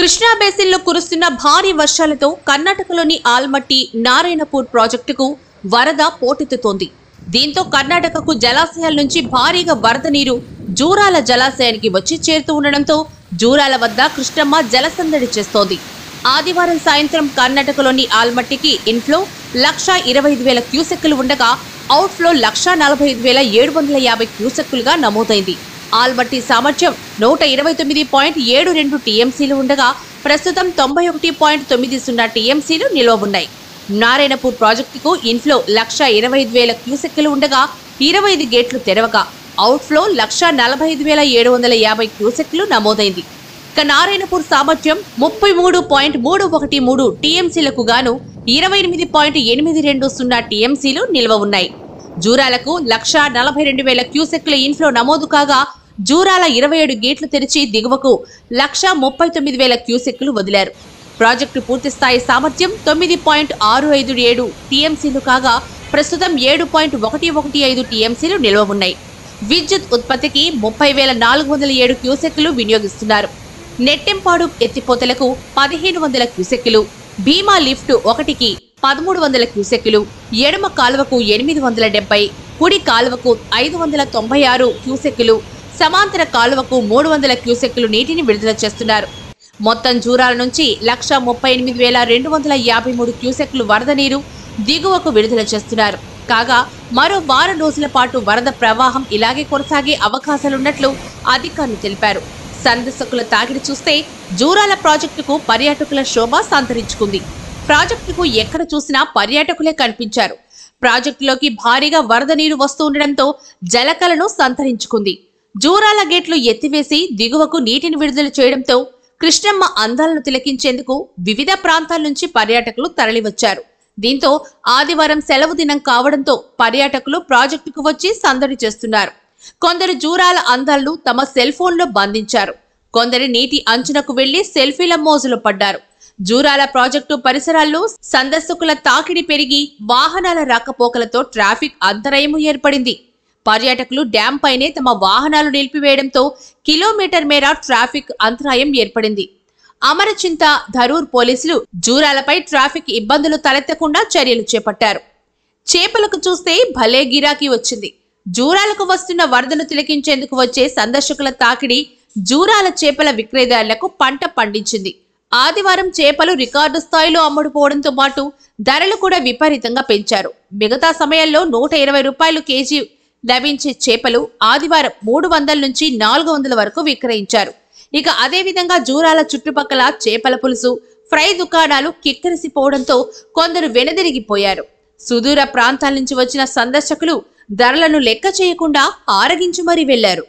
కృష్ణా బేసిన్లో కురుస్తున్న భారీ వర్షాలతో కర్ణాటకలోని ఆల్మట్టి నారాయణపూర్ ప్రాజెక్టుకు వరద పోటెత్తుతోంది. దీంతో కర్ణాటకకు జలాశయాల నుంచి భారీగా వరద నీరు జూరాల జలాశయానికి వచ్చి చేరుతూ ఉండడంతో జూరాల వద్ద కృష్ణమ్మ జలసందడి చేస్తోంది. ఆదివారం సాయంత్రం కర్ణాటకలోని ఆల్మట్టికి ఇన్ఫ్లో 1,25,000 క్యూసెక్కులు ఉండగా అవుట్ఫ్లో 1,45,750 క్యూసెక్కులుగా నమోదైంది. ఆల్మట్టి సామర్థ్యం 129.72 టీఎంసీలు ఉండగా ప్రస్తుతం 91.90 టీఎంసీలు నిల్వ ఉన్నాయి. నారాయణపూర్ ప్రాజెక్టుకు ఇన్ఫ్లో 1,25,000 క్యూసెక్కులు ఉండగా 25 గేట్లు తెరవగా అవుట్ఫ్లో 1,45,750 క్యూసెక్కులు నమోదైంది. ఇక నారాయణపూర్ సామర్థ్యం 33.313 టీఎంసీలకు గాను 28.820 టీఎంసీలు నిల్వ ఉన్నాయి. జూరాలకు 1,42,000 క్యూసెక్కుల ఇన్ఫ్లో నమోదు కాగా జూరాల 27 గేట్లు తెరిచి దిగువకు 1,39,000 క్యూసెక్కులు వదిలారు. ప్రాజెక్టు పూర్తిస్థాయి సామర్థ్యం 9.657 టీఎంసీలు కాగా ప్రస్తుతం 7.115 టీఎంసీలు నిల్వ ఉన్నాయి. విద్యుత్ ఉత్పత్తికి 30,407 క్యూసెక్కులు వినియోగిస్తున్నారు. నెట్టెంపాడు ఎత్తిపోతలకు 1,500 క్యూసెక్కులు, భీమా లిఫ్ట్ 1కి 1,300 క్యూసెక్కులు, ఎడమ కాలువకు 870, కుడి కాలువకు 596 క్యూసెక్కులు, సమాంతర కాలువకు 300 క్యూసెక్కులు నీటిని విడుదల చేస్తున్నారు. మొత్తం జూరాల నుంచి 138,253 క్యూసెక్కులు వరద నీరు దిగువకు విడుదల చేస్తున్నారు. కాగా మరో వారం రోజుల పాటు వరద ప్రవాహం ఇలాగే కొనసాగే అవకాశాలున్నట్లు అధికారులు తెలిపారు. సందర్శకుల తాకిడి చూస్తే జూరాల ప్రాజెక్టుకు పర్యాటకుల శోభ సంతరించుకుంది. ప్రాజెక్టుకు ఎక్కడ చూసినా పర్యాటకులే కనిపించారు. ప్రాజెక్టులోకి భారీగా వరద నీరు వస్తూ ఉండడంతో జలకలను సంతరించుకుంది. జూరాల గేట్లు ఎత్తివేసి దిగువకు నీటిని విడుదల చేయడంతో కృష్ణమ్మ అందాలను తిలకించేందుకు వివిధ ప్రాంతాల నుంచి పర్యాటకులు తరలివచ్చారు. దీంతో ఆదివారం సెలవు దినం కావడంతో పర్యాటకులు ప్రాజెక్టుకు వచ్చి సందడి చేస్తున్నారు. కొందరు జూరాల అందాలను తమ సెల్ ఫోన్లో బంధించారు. కొందరు నీటి అంచునకు వెళ్లి సెల్ఫీల మోజులో పడ్డారు. జూరాల ప్రాజెక్టు పరిసరాల్లో సందర్శకుల తాకిడి పెరిగి వాహనాల రాకపోకలతో ట్రాఫిక్ అంతరాయం ఏర్పడింది. పర్యాటకులు డ్యాం పైనే తమ వాహనాలు నిలిపివేయడంతో కిలోమీటర్ మేర ట్రాఫిక్ అంతరాయం ఏర్పడింది. అమరచింత ధరూర్ పోలీసులు జూరాలపై ట్రాఫిక్ ఇబ్బందులు తలెత్తకుండా చర్యలు చేపట్టారు. చేపలకు చూస్తే భలే గిరాకీ వచ్చింది. జూరాలకు వస్తున్న వరదను తిలకించేందుకు వచ్చే సందర్శకుల తాకిడి జూరాల చేపల విక్రయదారులకు పంట పండించింది. ఆదివారం చేపలు రికార్డు స్థాయిలో అమ్ముడుపోవడంతో పాటు ధరలు కూడా విపరీతంగా పెంచారు. మిగతా సమయాల్లో 120 రూపాయలు కేజీ లభించే చేపలు ఆదివారం 300 నుంచి 400 వరకు విక్రయించారు. ఇక అదేవిధంగా జూరాల చుట్టుపక్కల చేపల పులుసు, ఫ్రై దుకాణాలు కిక్కిరిసిపోవడంతో కొందరు వెనుదిరిగిపోయారు. సుదూర ప్రాంతాల నుంచి వచ్చిన సందర్శకులు ధరలను లెక్క చేయకుండా ఆరగించి మరీ వెళ్లారు.